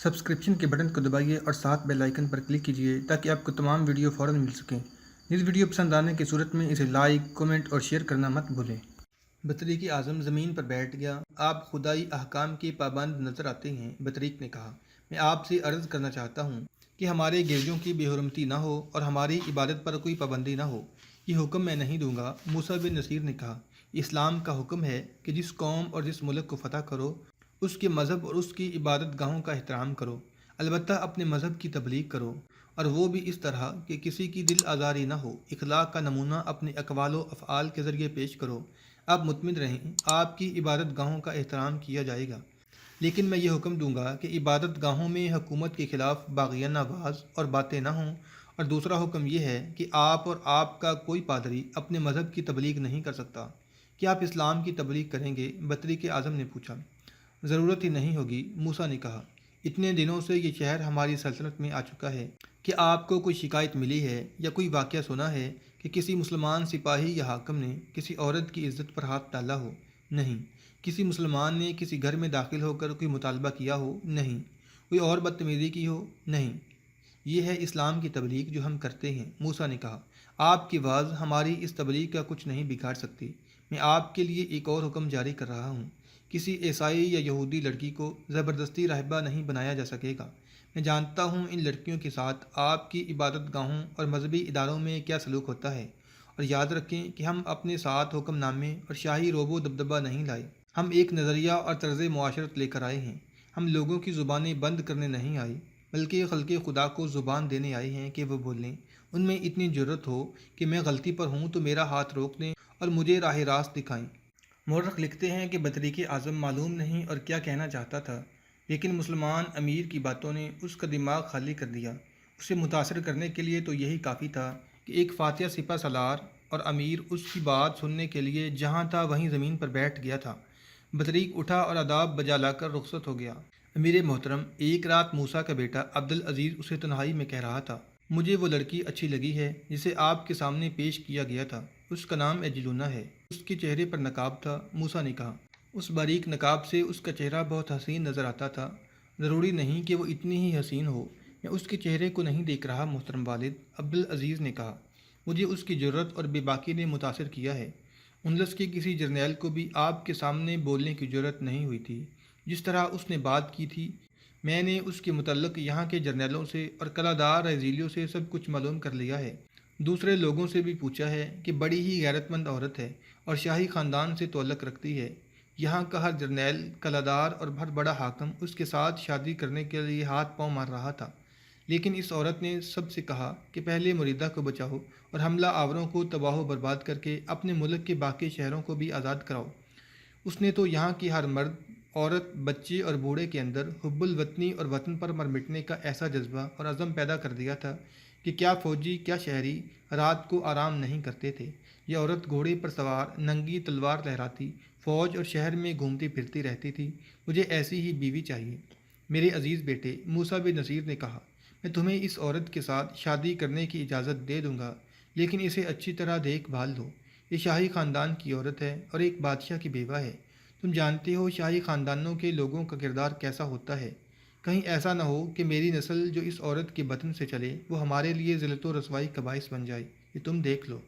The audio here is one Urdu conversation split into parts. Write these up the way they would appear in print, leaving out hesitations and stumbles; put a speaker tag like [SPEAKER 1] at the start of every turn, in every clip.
[SPEAKER 1] سبسکرپشن کے بٹن کو دبائیے اور ساتھ بیل آئیکن پر کلک کیجیے تاکہ آپ کو تمام ویڈیو فوراً مل سکیں۔ اس ویڈیو پسند آنے کی صورت میں اسے لائک، کمنٹ اور شیئر کرنا مت بھولیں۔ بطریق اعظم زمین پر بیٹھ گیا۔ آپ خدائی احکام کے پابند نظر آتے ہیں، بطریق نے کہا۔ میں آپ سے عرض کرنا چاہتا ہوں کہ ہمارے گرجوں کی بے حرمتی نہ ہو اور ہماری عبادت پر کوئی پابندی نہ ہو۔ یہ حکم میں نہیں دوں گا، موسیٰ بن نصیر نے کہا۔ اسلام کا حکم ہے کہ جس قوم اور جس ملک کو فتح کرو، اس کے مذہب اور اس کی عبادت گاہوں کا احترام کرو، البتہ اپنے مذہب کی تبلیغ کرو، اور وہ بھی اس طرح کہ کسی کی دل آزاری نہ ہو۔ اخلاق کا نمونہ اپنے اقوال و افعال کے ذریعے پیش کرو۔ آپ مطمئن رہیں، آپ کی عبادت گاہوں کا احترام کیا جائے گا، لیکن میں یہ حکم دوں گا کہ عبادت گاہوں میں حکومت کے خلاف باغیانہ آواز اور باتیں نہ ہوں۔ اور دوسرا حکم یہ ہے کہ آپ اور آپ کا کوئی پادری اپنے مذہب کی تبلیغ نہیں کر سکتا۔ کیا آپ اسلام کی تبلیغ کریں گے؟ بطریق اعظم نے پوچھا۔ ضرورت ہی نہیں ہوگی، موسیٰ نے کہا۔ اتنے دنوں سے یہ شہر ہماری سلطنت میں آ چکا ہے کہ آپ کو کوئی شکایت ملی ہے یا کوئی واقعہ سنا ہے کہ کسی مسلمان سپاہی یا حاکم نے کسی عورت کی عزت پر ہاتھ ڈالا ہو؟ نہیں۔ کسی مسلمان نے کسی گھر میں داخل ہو کر کوئی مطالبہ کیا ہو؟ نہیں۔ کوئی اور بدتمیزی کی ہو؟ نہیں۔ یہ ہے اسلام کی تبلیغ جو ہم کرتے ہیں، موسیٰ نے کہا۔ آپ کی واز ہماری اس تبلیغ کا کچھ نہیں بگاڑ سکتی۔ میں آپ کے لیے ایک اور حکم جاری کر رہا ہوں۔ کسی عیسائی یا یہودی لڑکی کو زبردستی راہبہ نہیں بنایا جا سکے گا۔ میں جانتا ہوں ان لڑکیوں کے ساتھ آپ کی عبادت گاہوں اور مذہبی اداروں میں کیا سلوک ہوتا ہے، اور یاد رکھیں کہ ہم اپنے ساتھ حکم نامے اور شاہی روب و دبدبہ نہیں لائے۔ ہم ایک نظریہ اور طرز معاشرت لے کر آئے ہیں۔ ہم لوگوں کی زبانیں بند کرنے نہیں آئے، بلکہ خلق خدا کو زبان دینے آئے ہیں کہ وہ بولیں۔ ان میں اتنی جرت ہو کہ میں غلطی پر ہوں تو میرا ہاتھ روک دیں اور مجھے راہ راست دکھائیں۔ مورخ لکھتے ہیں کہ بطریق اعظم معلوم نہیں اور کیا کہنا چاہتا تھا، لیکن مسلمان امیر کی باتوں نے اس کا دماغ خالی کر دیا۔ اسے متاثر کرنے کے لیے تو یہی کافی تھا کہ ایک فاتح سپہ سالار اور امیر اس کی بات سننے کے لیے جہاں تھا وہیں زمین پر بیٹھ گیا تھا۔ بطریق اٹھا اور آداب بجا لا کر رخصت ہو گیا۔ امیر محترم، ایک رات موسیٰ کا بیٹا عبدالعزیز اسے تنہائی میں کہہ رہا تھا، مجھے وہ لڑکی اچھی لگی ہے جسے آپ کے سامنے پیش کیا گیا تھا۔ اس کا نام ایجلونا ہے۔ اس کے چہرے پر نقاب تھا، موسیٰ نے کہا۔ اس باریک نقاب سے اس کا چہرہ بہت حسین نظر آتا تھا۔ ضروری نہیں کہ وہ اتنی ہی حسین ہو۔ میں اس کے چہرے کو نہیں دیکھ رہا محترم والد، عبدالعزیز نے کہا۔ مجھے اس کی جرت اور بے باکی نے متاثر کیا ہے۔ اندلس کے کسی جرنیل کو بھی آپ کے سامنے بولنے کی جرت نہیں ہوئی تھی جس طرح اس نے بات کی تھی۔ میں نے اس کے متعلق یہاں کے جرنیلوں سے اور کلادار ریزیلیوں سے سب کچھ معلوم کر لیا ہے۔ دوسرے لوگوں سے بھی پوچھا ہے کہ بڑی ہی غیرت مند عورت ہے اور شاہی خاندان سے تعلق رکھتی ہے۔ یہاں کا ہر جرنیل، کلادار اور ہر بڑا حاکم اس کے ساتھ شادی کرنے کے لیے ہاتھ پاؤں مار رہا تھا، لیکن اس عورت نے سب سے کہا کہ پہلے مریدہ کو بچاؤ اور حملہ آوروں کو تباہ و برباد کر کے اپنے ملک کے باقی شہروں کو بھی آزاد کراؤ۔ اس نے تو یہاں کی ہر مرد، عورت، بچے اور بوڑھے کے اندر حب الوطنی اور وطن پر مر مٹنے کا ایسا جذبہ اور عزم پیدا کر دیا تھا کہ کیا فوجی کیا شہری رات کو آرام نہیں کرتے تھے۔ یہ عورت گھوڑے پر سوار، ننگی تلوار لہراتی، فوج اور شہر میں گھومتی پھرتی رہتی تھی۔ مجھے ایسی ہی بیوی چاہیے۔ میرے عزیز بیٹے، موسیٰ بن نصیر نے کہا، میں تمہیں اس عورت کے ساتھ شادی کرنے کی اجازت دے دوں گا، لیکن اسے اچھی طرح دیکھ بھال دو۔ یہ شاہی خاندان کی عورت ہے اور ایک بادشاہ کی بیوہ ہے۔ تم جانتے ہو شاہی خاندانوں کے لوگوں کا کردار کیسا ہوتا ہے۔ کہیں ایسا نہ ہو کہ میری نسل جو اس عورت کے بطن سے چلے وہ ہمارے لیے ذلت و رسوائی کا باعث بن جائے۔ یہ تم دیکھ لو۔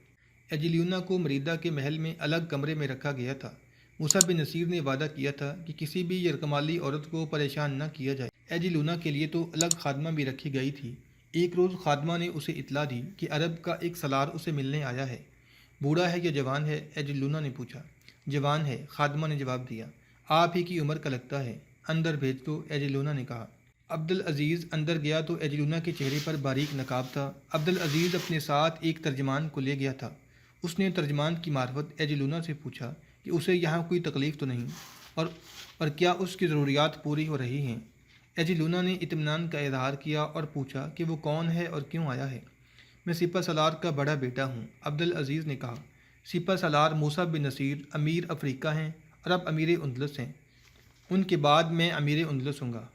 [SPEAKER 1] ایجلیونا کو مریدہ کے محل میں الگ کمرے میں رکھا گیا تھا۔ موسیٰ بن نصیر نے وعدہ کیا تھا کہ کسی بھی یرغمالی عورت کو پریشان نہ کیا جائے۔ ایجلیونا کے لیے تو الگ خادمہ بھی رکھی گئی تھی۔ ایک روز خادمہ نے اسے اطلاع دی کہ عرب کا ایک سالار اسے ملنے آیا ہے۔ بوڑھا ہے یا جوان ہے؟ ایجلیونا نے پوچھا۔ جوان ہے، خادمہ نے جواب دیا۔ آپ ہی کی عمر کا لگتا ہے، اندر بھیج دو، ایجلیونا نے کہا۔ عبدالعزیز اندر گیا تو ایجلیونا کے چہرے پر باریک نقاب تھا۔ عبدالعزیز اپنے ساتھ ایک ترجمان کو لے گیا تھا۔ اس نے ترجمان کی معرفت ایجلیونا سے پوچھا کہ اسے یہاں کوئی تکلیف تو نہیں اور کیا اس کی ضروریات پوری ہو رہی ہیں۔ ایجلیونا نے اطمینان کا اظہار کیا اور پوچھا کہ وہ کون ہے اور کیوں آیا ہے۔ میں سپہ سالار کا بڑا بیٹا ہوں، عبدالعزیز نے کہا۔ سپہ سالار موسیٰ بن نصیر امیر افریقہ ہیں اور اب امیر اندلس ہیں۔ ان کے بعد میں امیر اندلس ہوں گا۔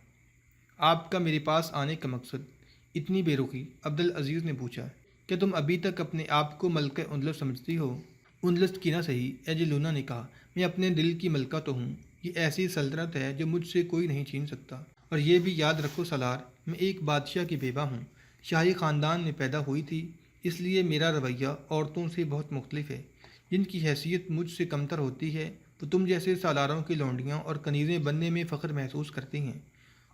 [SPEAKER 1] آپ کا میرے پاس آنے کا مقصد؟ اتنی بے رخی؟ عبدالعزیز نے پوچھا۔ کیا تم ابھی تک اپنے آپ کو ملکہ اندلس سمجھتی ہو؟ اندلس کی نہ صحیح، ایجلیونا نے کہا، میں اپنے دل کی ملکہ تو ہوں۔ یہ ایسی سلطنت ہے جو مجھ سے کوئی نہیں چھین سکتا۔ اور یہ بھی یاد رکھو سالار، میں ایک بادشاہ کی بیوہ ہوں، شاہی خاندان میں پیدا ہوئی تھی، اس لیے میرا رویہ عورتوں سے بہت مختلف ہے۔ جن کی حیثیت مجھ سے کمتر ہوتی ہے وہ تم جیسے سالاروں کی لونڈیاں اور کنیزیں بننے میں فخر محسوس کرتی ہیں،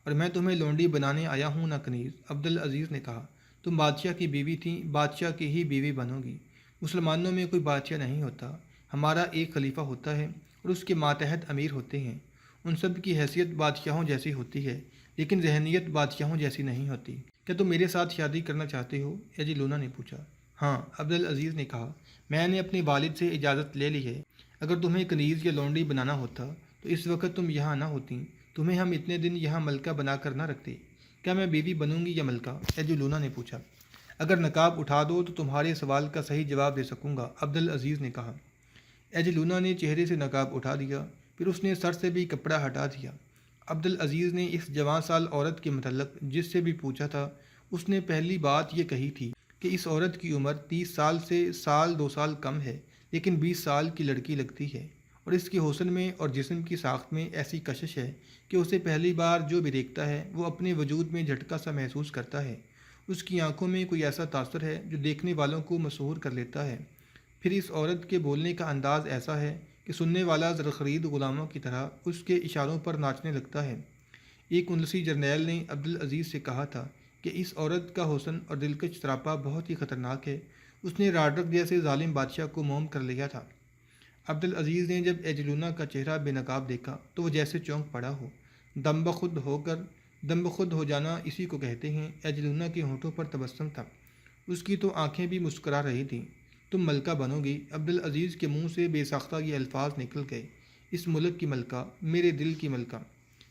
[SPEAKER 1] اور میں تمہیں لونڈی بنانے آیا ہوں نہ کنیز۔ عبدالعزیز نے کہا، تم بادشاہ کی بیوی تھیں، بادشاہ کی ہی بیوی بنو گی۔ مسلمانوں میں کوئی بادشاہ نہیں ہوتا، ہمارا ایک خلیفہ ہوتا ہے اور اس کے ماتحت امیر ہوتے ہیں۔ ان سب کی حیثیت بادشاہوں جیسی ہوتی ہے، لیکن ذہنیت بادشاہوں جیسی نہیں ہوتی۔ کیا تم میرے ساتھ شادی کرنا چاہتے ہو؟ ایجی لونا نے پوچھا۔ ہاں، عبدالعزیز نے کہا، میں نے اپنے والد سے اجازت لے لی ہے۔ اگر تمہیں کنیز یا لونڈی بنانا ہوتا تو اس وقت تم یہاں نہ ہوتیں، تمہیں ہم اتنے دن یہاں ملکہ بنا کر نہ رکھتے۔ کیا میں بیوی بنوں گی یا ملکہ؟ ایجی لونا نے پوچھا۔ اگر نقاب اٹھا دو تو تمہارے سوال کا صحیح جواب دے سکوں گا، عبدالعزیز نے کہا۔ ایجی لونا نے چہرے سے نقاب اٹھا دیا، پھر اس نے سر سے بھی کپڑا ہٹا دیا۔ عبدالعزیز نے اس جوان سال عورت کے متعلق جس سے بھی پوچھا تھا، اس نے پہلی بات یہ کہی تھی کہ اس عورت کی عمر 30 سال سے سال 2 سال کم ہے، لیکن 20 سال کی لڑکی لگتی ہے، اور اس کے حسن میں اور جسم کی ساخت میں ایسی کشش ہے کہ اسے پہلی بار جو بھی دیکھتا ہے وہ اپنے وجود میں جھٹکا سا محسوس کرتا ہے۔ اس کی آنکھوں میں کوئی ایسا تاثر ہے جو دیکھنے والوں کو مسحور کر لیتا ہے۔ پھر اس عورت کے بولنے کا انداز ایسا ہے کہ سننے والا زرخرید غلاموں کی طرح اس کے اشاروں پر ناچنے لگتا ہے۔ ایک انگلسی جرنیل نے عبدالعزیز سے کہا تھا کہ اس عورت کا حسن اور دلکش سراپا بہت ہی خطرناک ہے، اس نے راڈرک جیسے ظالم بادشاہ کو موم کر لیا تھا۔ عبدالعزیز نے جب ایجی لونا کا چہرہ بے نقاب دیکھا تو وہ جیسے چونک پڑا ہو۔ دم بخود ہو جانا اسی کو کہتے ہیں۔ ایجی لونا کے ہونٹوں پر تبسم تھا، اس کی تو آنکھیں بھی مسکرا رہی تھیں۔ تم ملکہ بنو گی؟ عبدالعزیز کے منہ سے بے ساختہ یہ الفاظ نکل گئے۔ اس ملک کی ملکہ، میرے دل کی ملکہ۔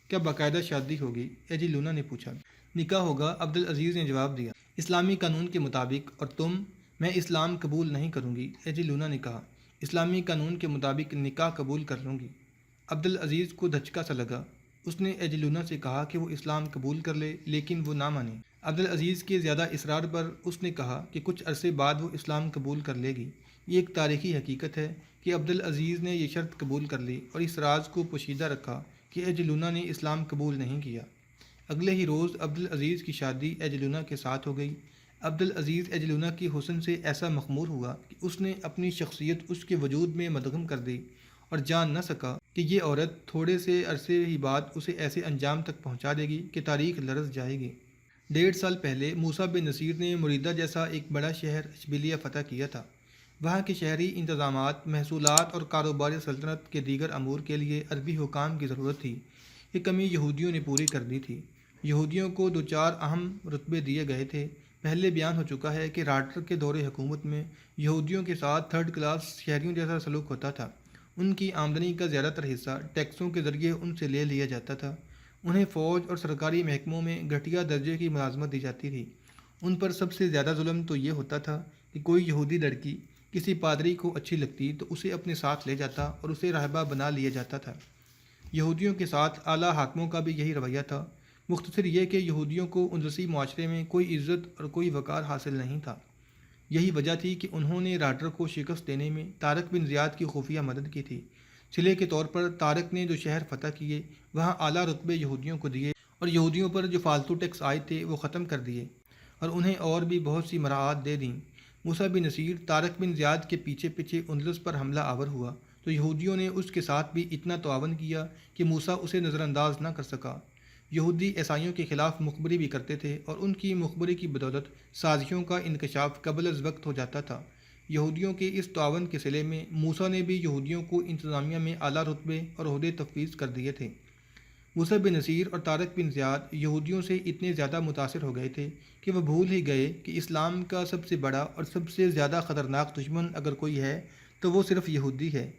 [SPEAKER 1] کیا باقاعدہ شادی ہوگی؟ ایجی لونا نے پوچھا۔ نکاح ہوگا، عبدالعزیز نے جواب دیا، اسلامی قانون کے مطابق۔ اور تم؟ میں اسلام قبول نہیں کروں گی، ایجی لونا نے کہا۔ اسلامی قانون کے مطابق نکاح قبول کر لوں گی۔ عبدالعزیز کو دھچکا سا لگا۔ اس نے ایجی لونا سے کہا کہ وہ اسلام قبول کر لے، لیکن وہ نہ مانے۔ عبدالعزیز کے زیادہ اصرار پر اس نے کہا کہ کچھ عرصے بعد وہ اسلام قبول کر لے گی۔ یہ ایک تاریخی حقیقت ہے کہ عبدالعزیز نے یہ شرط قبول کر لی اور اس راز کو پوشیدہ رکھا کہ ایجی لونا نے اسلام قبول نہیں کیا۔ اگلے ہی روز عبدالعزیز کی شادی ایجی لونا کے ساتھ ہو گئی۔ عبدالعزیز ایجی لونا کی حسن سے ایسا مخمور ہوا کہ اس نے اپنی شخصیت اس کے وجود میں مدغم کر دی، اور جان نہ سکا کہ یہ عورت تھوڑے سے عرصے ہی بعد اسے ایسے انجام تک پہنچا دے گی کہ تاریخ لرز جائے گی۔ 1.5 سال پہلے موسیٰ بن نصیر نے مریدہ جیسا ایک بڑا شہر اشبیلیہ فتح کیا تھا۔ وہاں کے شہری انتظامات، محصولات اور کاروباری سلطنت کے دیگر امور کے لیے عربی حکام کی ضرورت تھی۔ یہ کمی یہودیوں نے پوری کر دی تھی۔ یہودیوں کو 2-4 اہم رتبے دیے گئے تھے۔ پہلے بیان ہو چکا ہے کہ راڈر کے دور حکومت میں یہودیوں کے ساتھ 3rd کلاس شہریوں جیسا سلوک ہوتا تھا۔ ان کی آمدنی کا زیادہ تر حصہ ٹیکسوں کے ذریعے ان سے لے لیا جاتا تھا۔ انہیں فوج اور سرکاری محکموں میں گھٹیا درجے کی ملازمت دی جاتی تھی۔ ان پر سب سے زیادہ ظلم تو یہ ہوتا تھا کہ کوئی یہودی لڑکی کسی پادری کو اچھی لگتی تو اسے اپنے ساتھ لے جاتا اور اسے راہبہ بنا لیا جاتا تھا۔ یہودیوں کے ساتھ اعلیٰ حاکموں کا بھی یہی رویہ تھا۔ مختصر یہ کہ یہودیوں کو اندلسی معاشرے میں کوئی عزت اور کوئی وقار حاصل نہیں تھا۔ یہی وجہ تھی کہ انہوں نے راڈر کو شکست دینے میں طارق بن زیاد کی خفیہ مدد کی تھی۔ صلے کے طور پر طارق نے جو شہر فتح کیے وہاں اعلیٰ رتبے یہودیوں کو دیے، اور یہودیوں پر جو فالتو ٹیکس آئے تھے وہ ختم کر دیے، اور انہیں اور بھی بہت سی مراعات دے دیں۔ موسیٰ بن نصیر طارق بن زیاد کے پیچھے پیچھے اندلس پر حملہ آور ہوا تو یہودیوں نے اس کے ساتھ بھی اتنا تعاون کیا کہ موسیٰ اسے نظر انداز نہ کر سکا۔ یہودی عیسائیوں کے خلاف مخبری بھی کرتے تھے، اور ان کی مخبری کی بدولت سازشوں کا انکشاف قبل از وقت ہو جاتا تھا۔ یہودیوں کے اس تعاون کے صلے میں موسیٰ نے بھی یہودیوں کو انتظامیہ میں اعلیٰ رتبے اور عہدے تفویض کر دیے تھے۔ موسیٰ بن نصیر اور طارق بن زیاد یہودیوں سے اتنے زیادہ متاثر ہو گئے تھے کہ وہ بھول ہی گئے کہ اسلام کا سب سے بڑا اور سب سے زیادہ خطرناک دشمن اگر کوئی ہے تو وہ صرف یہودی ہے۔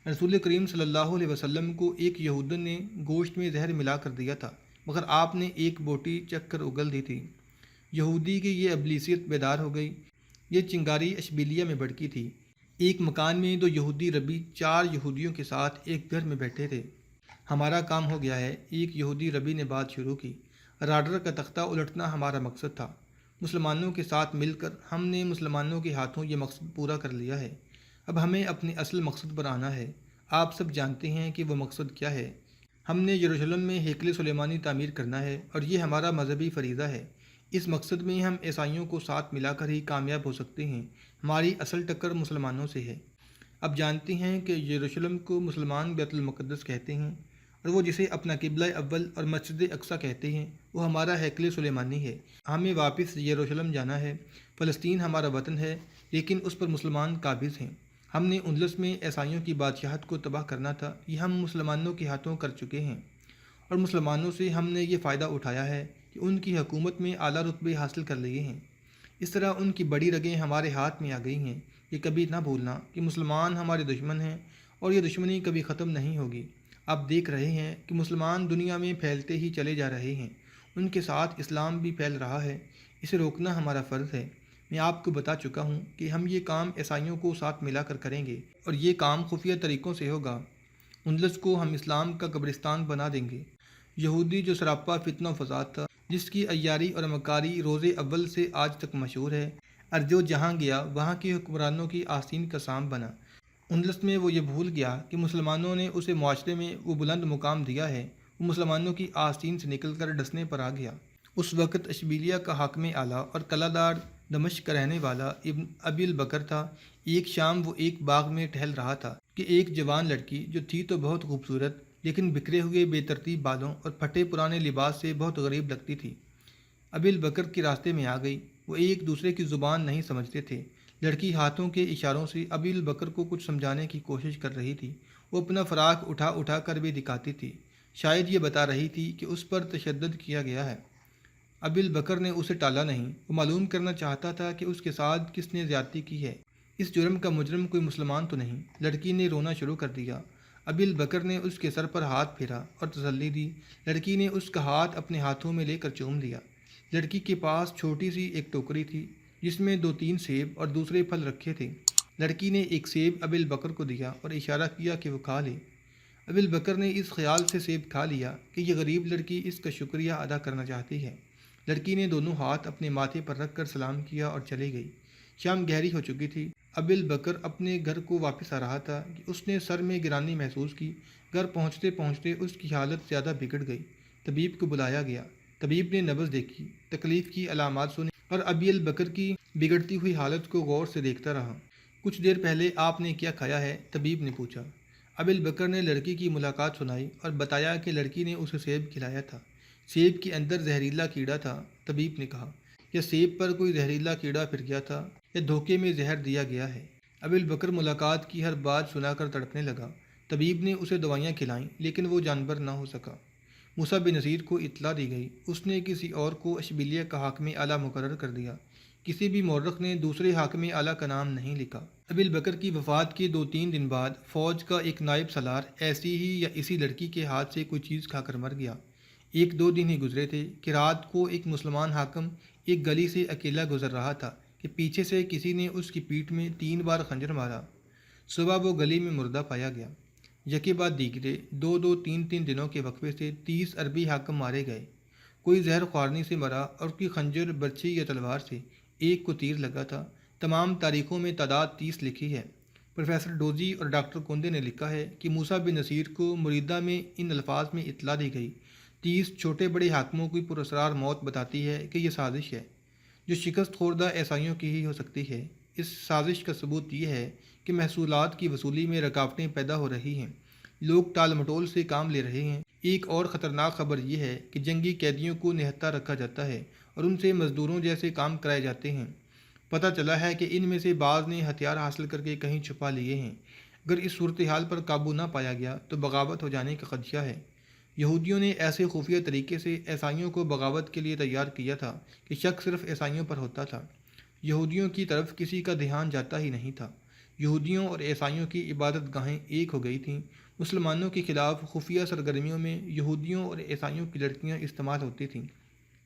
[SPEAKER 1] رسول کریم صلی اللہ علیہ وسلم کو ایک یہودن نے گوشت میں زہر ملا کر دیا تھا، مگر آپ نے ایک بوٹی چکھ کر اگل دی تھی۔ یہودی کی یہ ابلیسیت بیدار ہو گئی۔ یہ چنگاری اشبیلیہ میں بھڑکی تھی۔ ایک مکان میں 2 یہودی ربی 4 یہودیوں کے ساتھ ایک گھر میں بیٹھے تھے۔ ہمارا کام ہو گیا ہے، ایک یہودی ربی نے بات شروع کی۔ راڈر کا تختہ الٹنا ہمارا مقصد تھا۔ مسلمانوں کے ساتھ مل کر ہم نے مسلمانوں کے ہاتھوں یہ مقصد پورا کر لیا ہے۔ اب ہمیں اپنے اصل مقصد پر آنا ہے۔ آپ سب جانتے ہیں کہ وہ مقصد کیا ہے۔ ہم نے یروشلم میں ہیکل سلیمانی تعمیر کرنا ہے اور یہ ہمارا مذہبی فریضہ ہے۔ اس مقصد میں ہم عیسائیوں کو ساتھ ملا کر ہی کامیاب ہو سکتے ہیں۔ ہماری اصل ٹکر مسلمانوں سے ہے۔ اب جانتے ہیں کہ یروشلم کو مسلمان بیت المقدس کہتے ہیں، اور وہ جسے اپنا قبلہ اول اور مسجد اقصیٰ کہتے ہیں وہ ہمارا ہیکل سلیمانی ہے۔ ہمیں واپس یروشلم جانا ہے۔ فلسطین ہمارا وطن ہے، لیکن اس پر مسلمان قابض ہیں۔ ہم نے اندلس میں عیسائیوں کی بادشاہت کو تباہ کرنا تھا، یہ ہم مسلمانوں کے ہاتھوں کر چکے ہیں، اور مسلمانوں سے ہم نے یہ فائدہ اٹھایا ہے کہ ان کی حکومت میں اعلیٰ رتبے حاصل کر لیے ہیں۔ اس طرح ان کی بڑی رگیں ہمارے ہاتھ میں آ گئی ہیں۔ یہ کبھی نہ بھولنا کہ مسلمان ہمارے دشمن ہیں، اور یہ دشمنی کبھی ختم نہیں ہوگی۔ آپ دیکھ رہے ہیں کہ مسلمان دنیا میں پھیلتے ہی چلے جا رہے ہیں، ان کے ساتھ اسلام بھی پھیل رہا ہے۔ اسے روکنا ہمارا فرض ہے۔ میں آپ کو بتا چکا ہوں کہ ہم یہ کام عیسائیوں کو ساتھ ملا کر کریں گے، اور یہ کام خفیہ طریقوں سے ہوگا۔ اندلس کو ہم اسلام کا قبرستان بنا دیں گے۔ یہودی جو سراپا فتنہ و فساد تھا، جس کی عیاری اور مکاری روز اول سے آج تک مشہور ہے، اور جو جہاں گیا وہاں کے حکمرانوں کی آستین کا سام بنا۔ اندلس میں وہ یہ بھول گیا کہ مسلمانوں نے اسے معاشرے میں وہ بلند مقام دیا ہے۔ وہ مسلمانوں کی آستین سے نکل کر ڈسنے پر آ گیا۔ اس وقت اشبیلیہ کا حاکم اعلیٰ اور قلعہ دار دمشق کا رہنے والا ابن ابی البکر تھا۔ ایک شام وہ ایک باغ میں ٹہل رہا تھا کہ ایک جوان لڑکی، جو تھی تو بہت خوبصورت لیکن بکھرے ہوئے بے ترتیب بالوں اور پھٹے پرانے لباس سے بہت غریب لگتی تھی، ابی البکر کے راستے میں آ گئی۔ وہ ایک دوسرے کی زبان نہیں سمجھتے تھے۔ لڑکی ہاتھوں کے اشاروں سے ابی البکر کو کچھ سمجھانے کی کوشش کر رہی تھی۔ وہ اپنا فراق اٹھا اٹھا کر بھی دکھاتی تھی، شاید یہ بتا رہی تھی کہ اس پر تشدد کیا گیا ہے۔ ابی البکر نے اسے ٹالا نہیں۔ وہ معلوم کرنا چاہتا تھا کہ اس کے ساتھ کس نے زیادتی کی ہے۔ اس جرم کا مجرم کوئی مسلمان تو نہیں؟ لڑکی نے رونا شروع کر دیا۔ ابی البکر نے اس کے سر پر ہاتھ پھیرا اور تسلی دی۔ لڑکی نے اس کا ہاتھ اپنے ہاتھوں میں لے کر چوم لیا۔ لڑکی کے پاس چھوٹی سی ایک ٹوکری تھی، جس میں 2-3 سیب اور دوسرے پھل رکھے تھے۔ لڑکی نے ایک سیب ابی البکر کو دیا اور اشارہ کیا کہ وہ کھا لے۔ ابی البکر نے اس خیال سے سیب کھا لیا کہ یہ غریب لڑکی اس کا شکریہ ادا کرنا چاہتی ہے۔ لڑکی نے دونوں ہاتھ اپنے ماتھے پر رکھ کر سلام کیا اور چلی گئی۔ شام گہری ہو چکی تھی۔ ابی البکر اپنے گھر کو واپس آ رہا تھا کہ اس نے سر میں گرانی محسوس کی۔ گھر پہنچتے پہنچتے اس کی حالت زیادہ بگڑ گئی۔ طبیب کو بلایا گیا۔ طبیب نے نبض دیکھی، تکلیف کی علامات سنی، اور ابی البکر کی بگڑتی ہوئی حالت کو غور سے دیکھتا رہا۔ کچھ دیر پہلے آپ نے کیا کھایا ہے؟ طبیب نے پوچھا۔ ابی البکر نے لڑکی کی ملاقات سنائی اور بتایا کہ لڑکی نے اسے سیب کھلایا تھا۔ سیب کے اندر زہریلا کیڑا تھا۔ طبیب نے کہا، یا سیب پر کوئی زہریلا کیڑا پھر گیا تھا، یا دھوکے میں زہر دیا گیا ہے۔ ابی البکر ملاقات کی ہر بات سنا کر تڑپنے لگا۔ طبیب نے اسے دوائیاں کھلائیں، لیکن وہ جانبر نہ ہو سکا۔ موسیٰ بن نصیر کو اطلاع دی گئی۔ اس نے کسی اور کو اشبیلیہ کا حاکم اعلیٰ مقرر کر دیا۔ کسی بھی مورخ نے دوسرے حاکم اعلیٰ کا نام نہیں لکھا۔ ابی البکر کی وفات کے 2-3 دن بعد فوج کا ایک نائب سالار ایسی ہی یا اسی لڑکی کے ہاتھ سے کوئی چیز کھا کر مر گیا۔ 1-2 دن ہی گزرے تھے کہ رات کو ایک مسلمان حاکم ایک گلی سے اکیلا گزر رہا تھا کہ پیچھے سے کسی نے اس کی پیٹھ میں 3 بار خنجر مارا۔ صبح وہ گلی میں مردہ پایا گیا۔ یکے بعد دیگرے 2-3 دنوں کے وقفے سے 30 عربی حاکم مارے گئے۔ کوئی زہر خوارنی سے مرا اور کوئی خنجر، برچھی یا تلوار سے۔ ایک کو تیر لگا تھا۔ تمام تاریخوں میں تعداد 30 لکھی ہے۔ پروفیسر ڈوزی اور ڈاکٹر کوندے نے لکھا ہے کہ موسیٰ بن نصیر کو مریدہ میں ان الفاظ میں اطلاع دی گئی: 30 چھوٹے بڑے حاکموں کی پراسرار موت بتاتی ہے کہ یہ سازش ہے، جو شکست خوردہ عیسائیوں کی ہی ہو سکتی ہے۔ اس سازش کا ثبوت یہ ہے کہ محصولات کی وصولی میں رکاوٹیں پیدا ہو رہی ہیں، لوگ ٹال مٹول سے کام لے رہے ہیں۔ ایک اور خطرناک خبر یہ ہے کہ جنگی قیدیوں کو نہتا رکھا جاتا ہے اور ان سے مزدوروں جیسے کام کرائے جاتے ہیں۔ پتہ چلا ہے کہ ان میں سے بعض نے ہتھیار حاصل کر کے کہیں چھپا لیے ہیں۔ اگر اس صورتحال پر قابو نہ پایا گیا تو بغاوت ہو جانے کا خدشہ ہے۔ یہودیوں نے ایسے خفیہ طریقے سے عیسائیوں کو بغاوت کے لیے تیار کیا تھا کہ شک صرف عیسائیوں پر ہوتا تھا۔ یہودیوں کی طرف کسی کا دھیان جاتا ہی نہیں تھا۔ یہودیوں اور عیسائیوں کی عبادت گاہیں ایک ہو گئی تھیں۔ مسلمانوں کے خلاف خفیہ سرگرمیوں میں یہودیوں اور عیسائیوں کی لڑکیاں استعمال ہوتی تھیں۔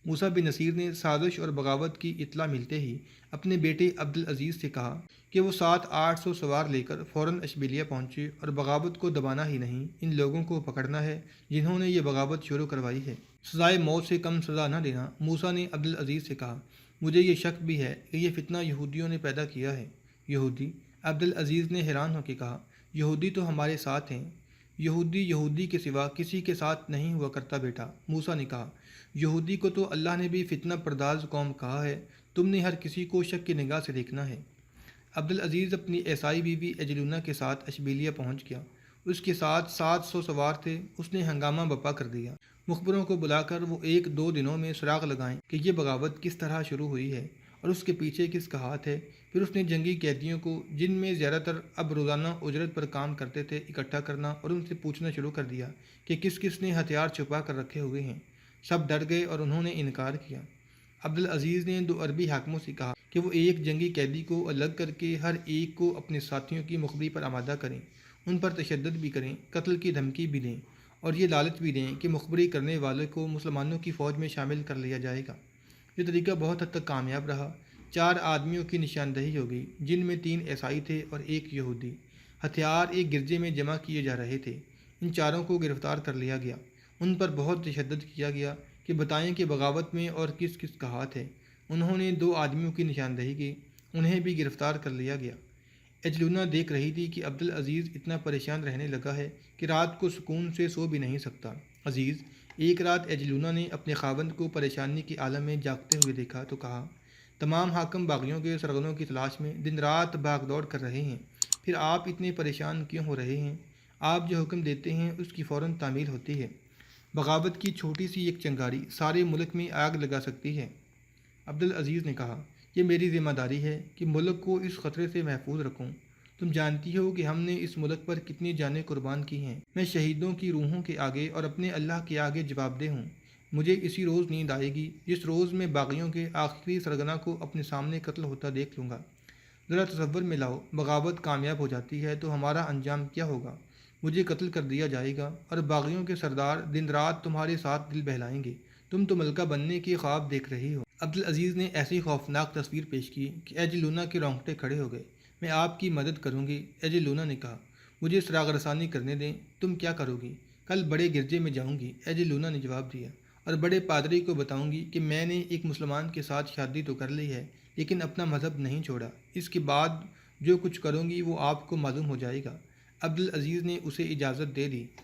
[SPEAKER 1] موسیٰ بن نصیر نے سازش اور بغاوت کی اطلاع ملتے ہی اپنے بیٹے عبدالعزیز سے کہا کہ وہ 700-800 سوار لے کر فوراً اشبیلیہ پہنچے اور بغاوت کو دبانا ہی نہیں، ان لوگوں کو پکڑنا ہے جنہوں نے یہ بغاوت شروع کروائی ہے۔ سزائے موت سے کم سزا نہ دینا۔ موسیٰ نے عبدالعزیز سے کہا، مجھے یہ شک بھی ہے کہ یہ فتنہ یہودیوں نے پیدا کیا ہے۔ یہودی؟ عبدالعزیز نے حیران ہو کے کہا، یہودی تو ہمارے ساتھ ہیں۔ یہودی یہودی کے سوا کسی کے ساتھ نہیں ہوا کرتا بیٹا۔ موسیٰ نے کہا، یہودی کو تو اللہ نے بھی فتنہ پرداز قوم کہا ہے، تم نے ہر کسی کو شک کی نگاہ سے دیکھنا ہے۔ عبدالعزیز اپنی عیسائی بیوی ایجلونا کے ساتھ اشبیلیہ پہنچ گیا۔ اس کے ساتھ 700 سوار تھے۔ اس نے ہنگامہ برپا کر دیا۔ مخبروں کو بلا کر وہ 1-2 دنوں میں سراغ لگائیں کہ یہ بغاوت کس طرح شروع ہوئی ہے اور اس کے پیچھے کس کا ہاتھ ہے۔ پھر اس نے جنگی قیدیوں کو، جن میں زیادہ تر اب روزانہ اجرت پر کام کرتے تھے، اکٹھا کرنا اور ان سے پوچھنا شروع کر دیا کہ کس کس نے ہتھیار چھپا کر رکھے ہوئے ہیں۔ سب ڈر گئے اور انہوں نے انکار کیا۔ عبدالعزیز نے 2 عربی حاکموں سے کہا کہ وہ ایک جنگی قیدی کو الگ کر کے ہر ایک کو اپنے ساتھیوں کی مخبری پر آمادہ کریں، ان پر تشدد بھی کریں، قتل کی دھمکی بھی دیں اور یہ لالچ بھی دیں کہ مخبری کرنے والے کو مسلمانوں کی فوج میں شامل کر لیا جائے گا۔ یہ طریقہ بہت حد تک کامیاب رہا۔ 4 آدمیوں کی نشاندہی ہو گئی، جن میں 3 عیسائی تھے اور 1 یہودی۔ ہتھیار ایک گرجے میں جمع کیے جا رہے تھے۔ ان چاروں کو گرفتار کر لیا گیا۔ ان پر بہت تشدد کیا گیا کہ بتائیں کہ بغاوت میں اور کس کس کا ہاتھ ہے۔ انہوں نے 2 آدمیوں کی نشاندہی کی، انہیں بھی گرفتار کر لیا گیا۔ ایجلونا دیکھ رہی تھی کہ عبدالعزیز اتنا پریشان رہنے لگا ہے کہ رات کو سکون سے سو بھی نہیں سکتا۔ عزیز، ایک رات ایجلونا نے اپنے خاوند کو پریشانی کے عالم میں جاگتے ہوئے دیکھا تو کہا، تمام حاکم باغیوں کے سرغنوں کی تلاش میں دن رات بھاگ دوڑ کر رہے ہیں، پھر آپ اتنے پریشان کیوں ہو رہے ہیں؟ آپ جو حکم دیتے ہیں اس کی فوراً تعمیل ہوتی ہے۔ بغاوت کی چھوٹی سی ایک چنگاری سارے ملک میں آگ لگا سکتی ہے۔ عبدالعزیز نے کہا، یہ میری ذمہ داری ہے کہ ملک کو اس خطرے سے محفوظ رکھوں۔ تم جانتی ہو کہ ہم نے اس ملک پر کتنی جانیں قربان کی ہیں۔ میں شہیدوں کی روحوں کے آگے اور اپنے اللہ کے آگے جواب دہ ہوں۔ مجھے اسی روز نیند آئے گی جس روز میں باغیوں کے آخری سرگنا کو اپنے سامنے قتل ہوتا دیکھ لوں گا۔ ذرا تصور میں لاؤ، بغاوت کامیاب ہو جاتی ہے تو ہمارا انجام کیا ہوگا؟ مجھے قتل کر دیا جائے گا اور باغیوں کے سردار دن رات تمہارے ساتھ دل بہلائیں گے۔ تم تو ملکہ بننے کے خواب دیکھ رہی ہو۔ عبدالعزیز نے ایسی خوفناک تصویر پیش کی کہ ایجلونا کے رونگٹے کھڑے ہو گئے۔ میں آپ کی مدد کروں گی، ایجلونا نے کہا۔ مجھے سراغ رسانی کرنے دیں۔ تم کیا کرو گی؟ کل بڑے گرجے میں جاؤں گی، ایجلونا نے جواب دیا، اور بڑے پادری کو بتاؤں گی کہ میں نے ایک مسلمان کے ساتھ شادی تو کر لی ہے لیکن اپنا مذہب نہیں چھوڑا۔ اس کے بعد جو کچھ کروں گی وہ آپ کو معلوم ہو جائے گا۔ عبدالعزیز نے اسے اجازت دے دی۔